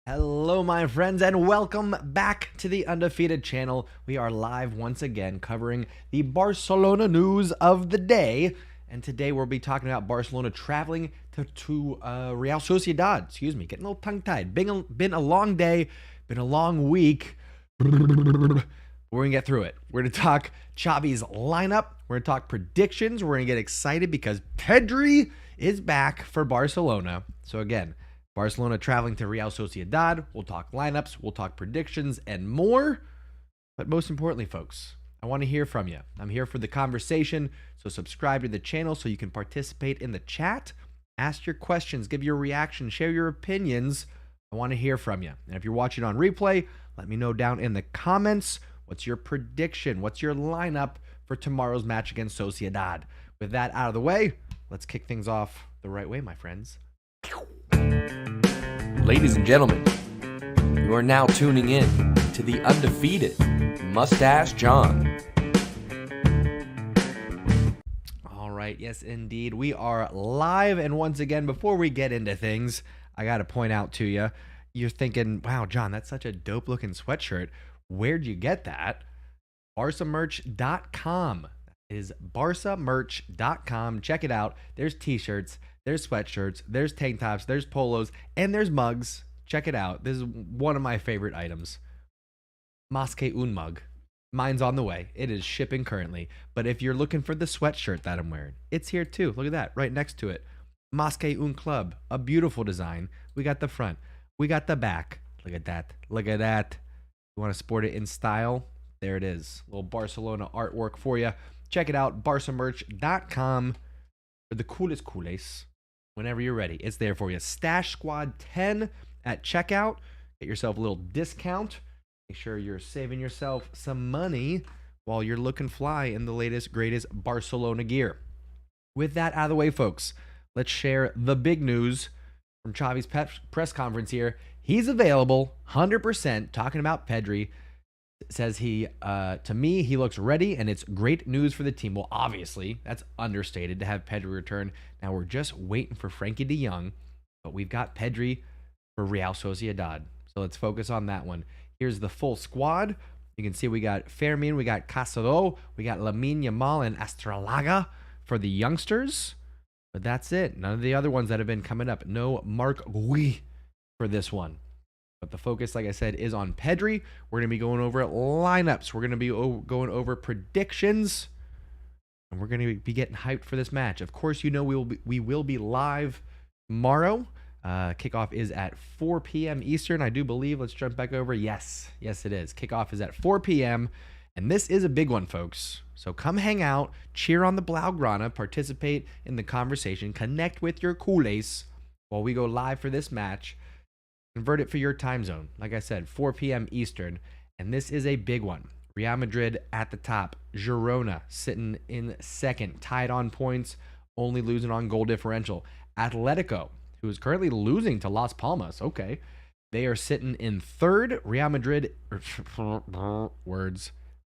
Hello, my friends, and welcome back to the Undefeated channel. We are live once again covering the Barcelona news of the day. And today we'll be talking about Barcelona traveling to Real Sociedad. Excuse me, getting a little tongue-tied. Been a long day, been a long week. We're going to get through it. We're going to talk Xavi's lineup. We're going to talk predictions. We're going to get excited because Pedri is back for Barcelona. So again, Barcelona traveling to Real Sociedad. We'll talk lineups, we'll talk predictions, and more. But most importantly, folks, I want to hear from you. I'm here for the conversation, so subscribe to the channel so you can participate in the chat. Ask your questions, give your reaction, share your opinions. I want to hear from you. And if you're watching on replay, let me know down in the comments. What's your prediction? What's your lineup for tomorrow's match against Sociedad? With that out of the way, let's kick things off the right way, my friends. Ladies and gentlemen, you are now tuning in to the Undefeated Mustache John. All right, yes indeed, we are live, and once again, before we get into things, I got to point out to you, you're thinking, wow, John, that's such a dope looking sweatshirt. Where'd you get that? BARÇAmerch.com. That is BARÇAmerch.com. Check it out. There's t-shirts, there's sweatshirts, there's tank tops, there's polos, and there's mugs. Check it out. This is one of my favorite items. Más que un mug. Mine's on the way. It is shipping currently. But if you're looking for the sweatshirt that I'm wearing, it's here too. Look at that, right next to it. Más que un club. A beautiful design. We got the front. We got the back. Look at that. Look at that. You want to sport it in style? There it is. A little Barcelona artwork for you. Check it out. BARÇAmerch.com for the coolest coolest. Whenever you're ready, it's there for you. Stash Squad 10 at checkout. Get yourself a little discount. Make sure you're saving yourself some money while you're looking fly in the latest, greatest Barcelona gear. With that out of the way, folks, let's share the big news from Xavi's press conference here. He's available, 100%, talking about Pedri. Says he, to me, he looks ready, and it's great news for the team. Well, obviously, that's understated to have Pedri return. Now we're just waiting for Frankie de Jong, but we've got Pedri for Real Sociedad. So let's focus on that one. Here's the full squad. You can see we got Fermin, we got Cancelo, we got Lamine Yamal and Astralaga for the youngsters. But that's it. None of the other ones that have been coming up. No Marc Guy for this one. But the focus, like I said, is on Pedri. We're going to be going over lineups. We're going to be going over predictions. And we're going to be getting hyped for this match. Of course, you know we will be live tomorrow. Kickoff is at 4 p.m. Eastern, I do believe. Let's jump back over. Yes, it is. Kickoff is at 4 p.m. And this is a big one, folks. So come hang out, cheer on the Blaugrana, participate in the conversation, connect with your culés while we go live for this match. Convert it for your time zone. Like I said, 4 p.m. Eastern. And this is a big one. Real Madrid at the top. Girona sitting in second. Tied on points. Only losing on goal differential. Atletico, who is currently losing to Las Palmas. Okay. They are sitting in third. Real Madrid,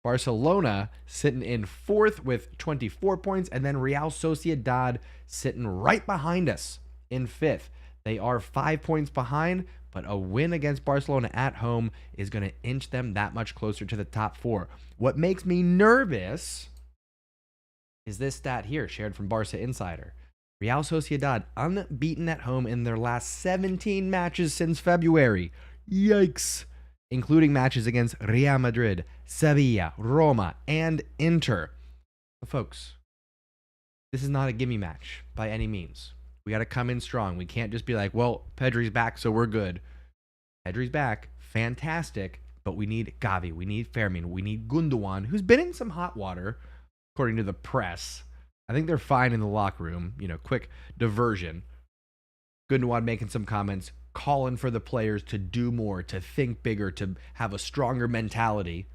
Barcelona sitting in fourth with 24 points. And then Real Sociedad sitting right behind us in fifth. They are 5 points behind, but a win against Barcelona at home is going to inch them that much closer to the top four. What makes me nervous is this stat here, shared from Barça Insider. Real Sociedad unbeaten at home in their last 17 matches since February. Yikes! Including matches against Real Madrid, Sevilla, Roma, and Inter. But folks, this is not a gimme match by any means. We got to come in strong. We can't just be like, well, Pedri's back, so we're good. Pedri's back. Fantastic. But we need Gavi. We need Fermin. We need Gundogan, who's been in some hot water, according to the press. I think they're fine in the locker room. You know, quick diversion. Gundogan making some comments, calling for the players to do more, to think bigger, to have a stronger mentality,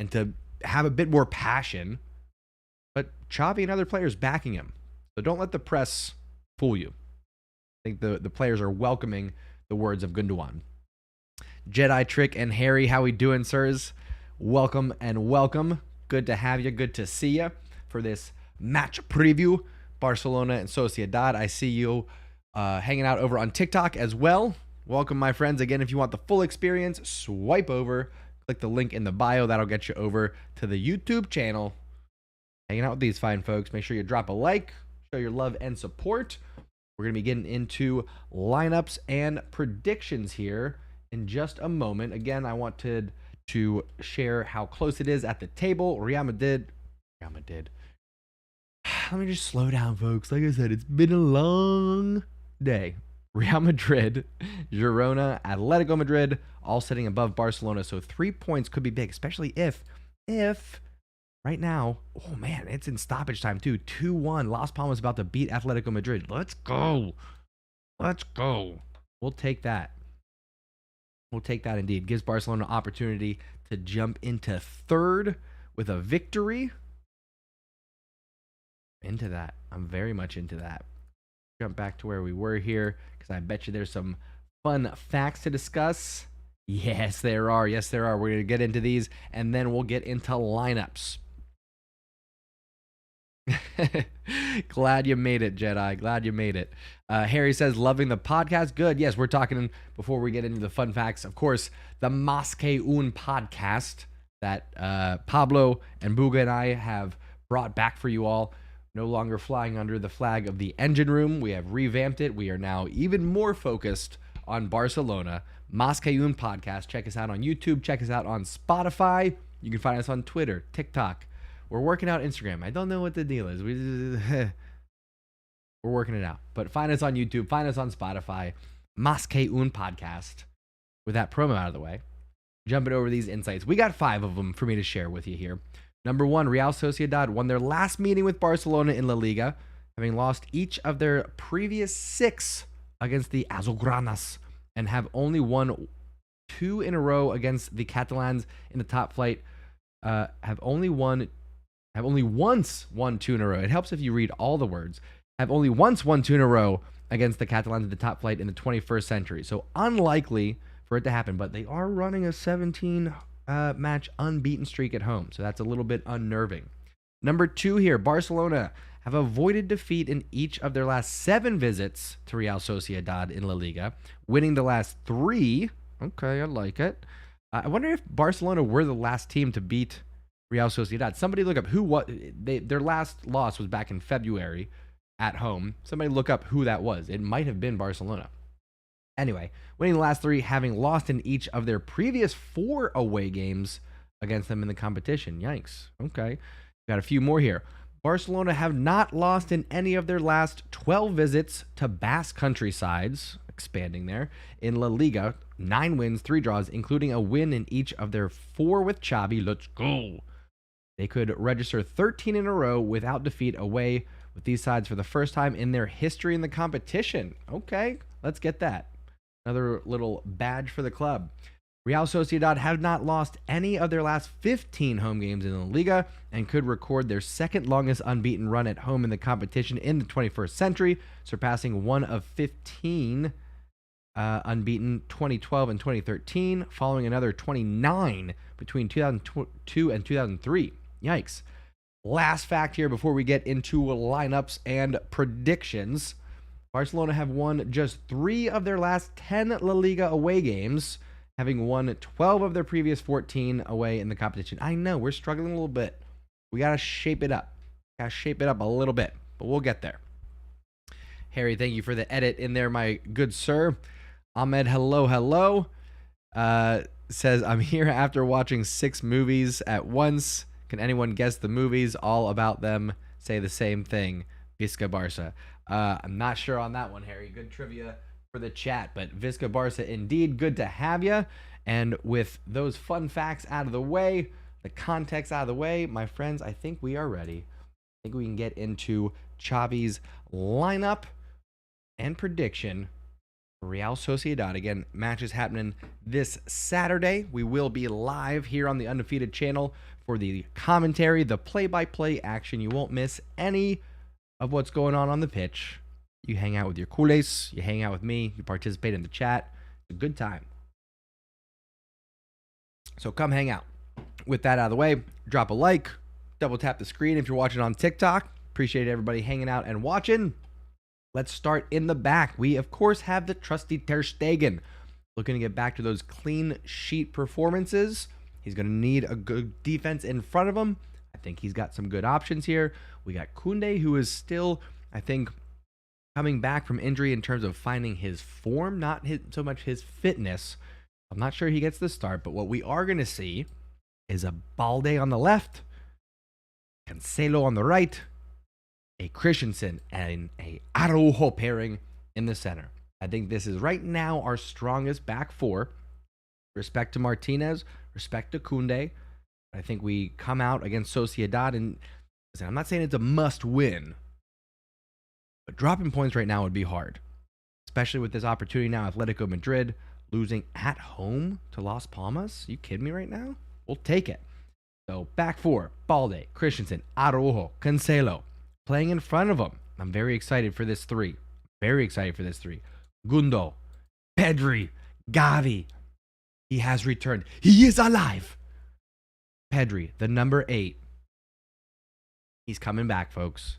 and to have a bit more passion. But Xavi and other players backing him. So don't let the press fool you. I think the players are welcoming the words of Gundogan. Jedi Trick and Harry, how we doing, sirs? Welcome and welcome. Good to have you. Good to see you for this match preview. Barcelona and Sociedad. I see you hanging out over on TikTok as well. Welcome, my friends. Again, if you want the full experience, swipe over, click the link in the bio. That'll get you over to the YouTube channel. Hanging out with these fine folks. Make sure you drop a like, show your love and support. We're going to be getting into lineups and predictions here in just a moment. Again, I wanted to share how close it is at the table. Real Madrid. Let me just slow down, folks. Like I said, it's been a long day. Real Madrid, Girona, Atletico Madrid, all sitting above Barcelona. So 3 points could be big, especially if right now, oh man, it's in stoppage time too. 2-1. Las Palmas about to beat Atletico Madrid. Let's go. Let's go. We'll take that. We'll take that indeed. Gives Barcelona an opportunity to jump into third with a victory. Into that. I'm very much into that. Jump back to where we were here because I bet you there's some fun facts to discuss. Yes, there are. Yes, there are. We're going to get into these and then we'll get into lineups. Glad you made it, Jedi. Glad you made it. Harry says, loving the podcast. Good. Yes, we're talking before we get into the fun facts. Of course, the Más que un podcast that Pablo and Buga and I have brought back for you all. No longer flying under the flag of the engine room. We have revamped it. We are now even more focused on Barcelona. Más que un podcast. Check us out on YouTube. Check us out on Spotify. You can find us on Twitter, TikTok. We're working out Instagram. I don't know what the deal is. We're working it out. But find us on YouTube. Find us on Spotify. Más que un podcast. With that promo out of the way, jumping over these insights. We got 5 of them for me to share with you here. Number 1, Real Sociedad won their last meeting with Barcelona in La Liga, having lost each of their previous 6 against the Azulgranas, and have only won 2 in a row against the Catalans in the top flight. Have only once won 2 in a row. It helps if you read all the words. Have only once won 2 in a row against the Catalans in the top flight in the 21st century. So unlikely for it to happen, but they are running a 17 match unbeaten streak at home. So that's a little bit unnerving. Number 2 here, Barcelona have avoided defeat in each of their last 7 visits to Real Sociedad in La Liga, winning the last 3. Okay, I like it. I wonder if Barcelona were the last team to beat Real Sociedad. Somebody look up their last loss was back in February at home. Somebody look up who that was. It might have been Barcelona. Anyway, winning the last 3, having lost in each of their previous 4 away games against them in the competition. Yikes. Okay. Got a few more here. Barcelona have not lost in any of their last 12 visits to Basque countrysides, expanding there, in La Liga. 9 wins, 3 draws, including a win in each of their 4 with Xavi. Let's go. They could register 13 in a row without defeat away with these sides for the first time in their history in the competition. Okay, let's get that. Another little badge for the club. Real Sociedad have not lost any of their last 15 home games in the Liga and could record their second longest unbeaten run at home in the competition in the 21st century, surpassing one of 15 unbeaten 2012 and 2013, following another 29 between 2002 and 2003. Yikes. Last fact here before we get into lineups and predictions. Barcelona have won just 3 of their last 10 La Liga away games, having won 12 of their previous 14 away in the competition. I know, we're struggling a little bit. We got to shape it up. Got to shape it up a little bit, but we'll get there. Harry, thank you for the edit in there, my good sir. Ahmed, hello. Says, I'm here after watching 6 movies at once. Can anyone guess the movies? All about them say the same thing. Visca Barça. I'm not sure on that one, Harry. Good trivia for the chat, but Visca Barça indeed. Good to have you. And with those fun facts out of the way, the context out of the way, my friends, I think we are ready. I think we can get into Xavi's lineup and prediction for Real Sociedad. Again, matches happening this Saturday. We will be live here on the Undefeated channel for the commentary, the play-by-play action. You won't miss any of what's going on the pitch. You hang out with your culés, you hang out with me, you participate in the chat. It's a good time. So come hang out. With that out of the way, drop a like, double tap the screen if you're watching on TikTok. Appreciate everybody hanging out and watching. Let's start in the back. We, of course, have the trusty Ter Stegen. Looking to get back to those clean sheet performances. He's going to need a good defense in front of him. I think he's got some good options here. We got Kounde, who is still, I think, coming back from injury in terms of finding his form, not so much his fitness. I'm not sure he gets the start, but what we are going to see is a Balde on the left, Cancelo on the right, a Christensen, and a Araujo pairing in the center. I think this is right now our strongest back four. Respect to Martinez, respect to Kounde. I think we come out against Sociedad, and listen, I'm not saying it's a must win, but dropping points right now would be hard, especially with this opportunity now. Atletico Madrid losing at home to Las Palmas. You kidding me right now? We'll take it. So back four, Balde, Christensen, Araujo, Cancelo. Playing in front of them. I'm very excited for this three. Very excited for this three. Gundo, Pedri, Gavi. He has returned. He is alive. Pedri, the number 8. He's coming back, folks.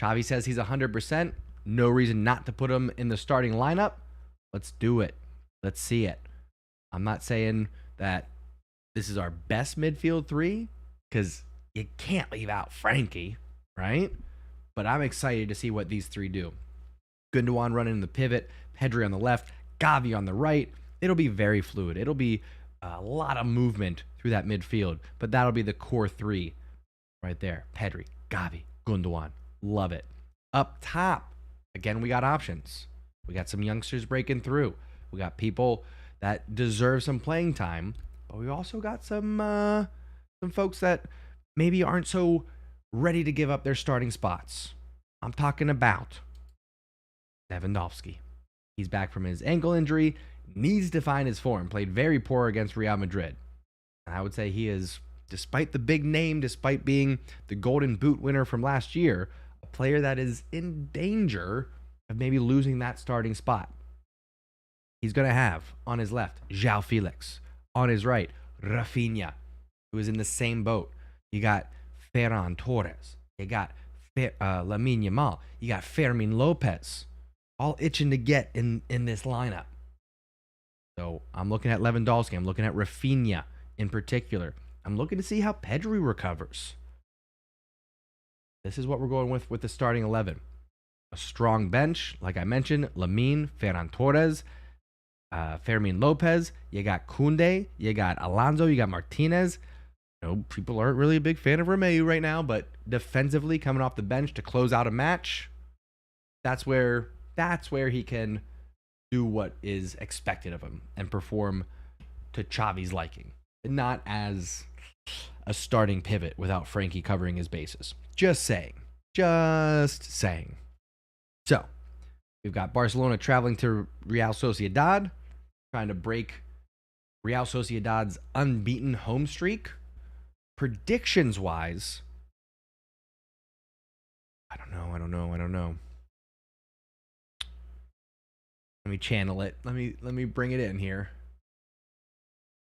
Xavi says he's 100%. No reason not to put him in the starting lineup. Let's do it. Let's see it. I'm not saying that this is our best midfield three, because you can't leave out Frankie, right? But I'm excited to see what these three do. Gundogan running the pivot, Pedri on the left, Gavi on the right. It'll be very fluid. It'll be a lot of movement through that midfield, but that'll be the core three right there. Pedri, Gavi, Gundogan. Love it. Up top, again, we got options. We got some youngsters breaking through. We got people that deserve some playing time, but we also got some folks that maybe aren't so ready to give up their starting spots. I'm talking about Lewandowski. He's back from his ankle injury, needs to find his form, played very poor against Real Madrid. And I would say he is, despite the big name, despite being the Golden Boot winner from last year, a player that is in danger of maybe losing that starting spot. He's going to have on his left, Joao Felix. On his right, Raphinha, who is in the same boat. You got Ferran Torres. You got Lamine Yamal. You got Fermin Lopez. All itching to get in this lineup. So I'm looking at Lewandowski. I'm looking at Raphinha in particular. I'm looking to see how Pedri recovers. This is what we're going with the starting 11. A strong bench, like I mentioned, Lamine, Ferran Torres, Fermin Lopez. You got Kounde. You got Alonso. You got Martinez. You know, people aren't really a big fan of Romeu right now, but defensively coming off the bench to close out a match, that's where he can do what is expected of him and perform to Xavi's liking, not as a starting pivot without Frankie covering his bases. Just saying. So, we've got Barcelona traveling to Real Sociedad, trying to break Real Sociedad's unbeaten home streak. Predictions-wise, I don't know. Let me channel it. Let me bring it in here.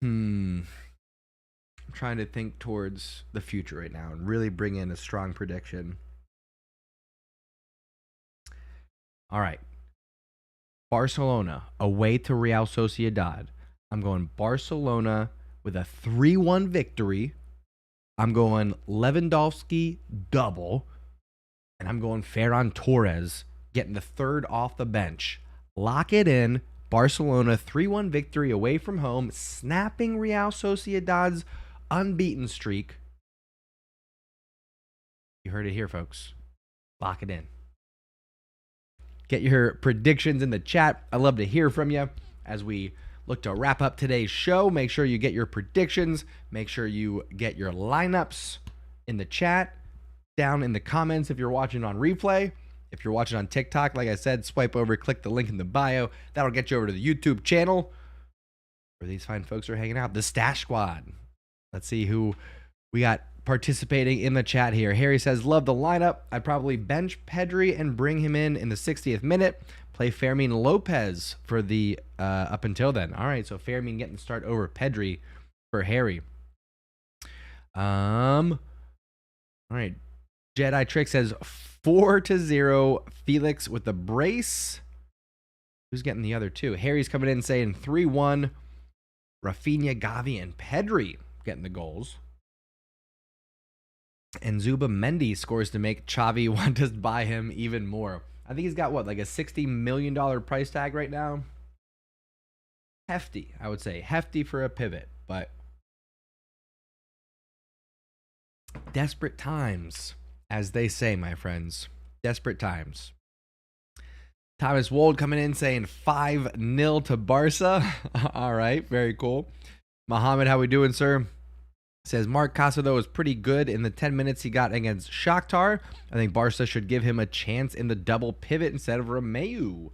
I'm trying to think towards the future right now and really bring in a strong prediction. All right. Barcelona away to Real Sociedad. I'm going Barcelona with a 3-1 victory. I'm going Lewandowski double. And I'm going Ferran Torres getting the third off the bench. Lock it in. Barcelona 3-1 victory away from home, snapping Real Sociedad's unbeaten streak. You heard it here, folks. Lock it in. Get your predictions in the chat. I love to hear from you as we look to wrap up today's show. Make sure you get your predictions. Make sure you get your lineups in the chat, down in the comments if you're watching on replay. If you're watching on TikTok, like I said, swipe over, click the link in the bio. That'll get you over to the YouTube channel where these fine folks are hanging out. The Stash Squad. Let's see who we got participating in the chat here. Harry says, love the lineup. I'd probably bench Pedri and bring him in the 60th minute. Play Fermin Lopez for the up until then. All right, so Fermin getting the start over Pedri for Harry. All right. Jedi Trick says 4-0 Felix with the brace. Who's getting the other two? Harry's coming in saying 3-1. Raphinha, Gavi, and Pedri getting the goals. And Zuba Mendy scores to make Xavi want to buy him even more. I think he's got, what, like a $60 million price tag right now? Hefty, I would say. Hefty for a pivot, but desperate times, as they say, my friends. Desperate times. Thomas Wold coming in saying 5-0 to Barca. All right, very cool. Mohammed, how we doing, sir? Says Mark Casa, though, is pretty good in the 10 minutes he got against Shakhtar. I think Barca should give him a chance in the double pivot instead of Romeu.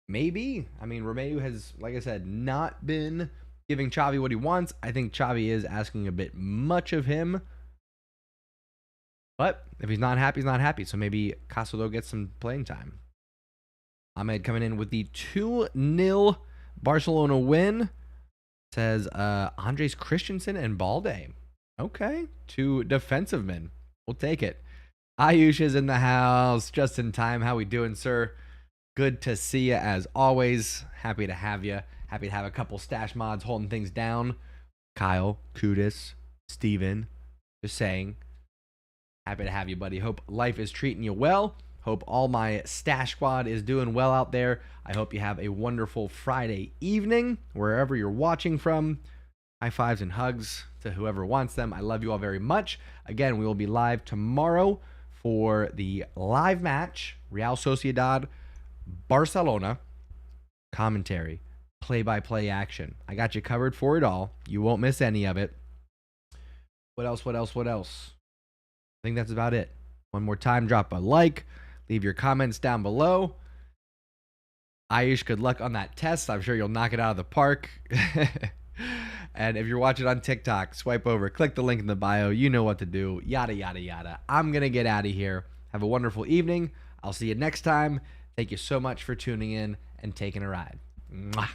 Maybe. I mean, Romeu has, like I said, not been giving Xavi what he wants. I think Xavi is asking a bit much of him. But if he's not happy, he's not happy. So maybe Castro gets some playing time. Ahmed coming in with the 2-0 Barcelona win. Says Andres Christensen and Balde. Okay. 2 defensive men. We'll take it. Ayush is in the house. Just in time. How we doing, sir? Good to see you as always. Happy to have you. Happy to have a couple stash mods holding things down. Kyle, Kudis, Steven. Just saying. Happy to have you, buddy. Hope life is treating you well. Hope all my stash squad is doing well out there. I hope you have a wonderful Friday evening, wherever you're watching from. High fives and hugs to whoever wants them. I love you all very much. Again, we will be live tomorrow for the live match, Real Sociedad, Barcelona, commentary, play-by-play action. I got you covered for it all. You won't miss any of it. What else? I think that's about it. One more time, drop a like. Leave your comments down below. Ayush, good luck on that test. I'm sure you'll knock it out of the park. And if you're watching on TikTok, swipe over, click the link in the bio. You know what to do. Yada, yada, yada. I'm going to get out of here. Have a wonderful evening. I'll see you next time. Thank you so much for tuning in and taking a ride. Mwah.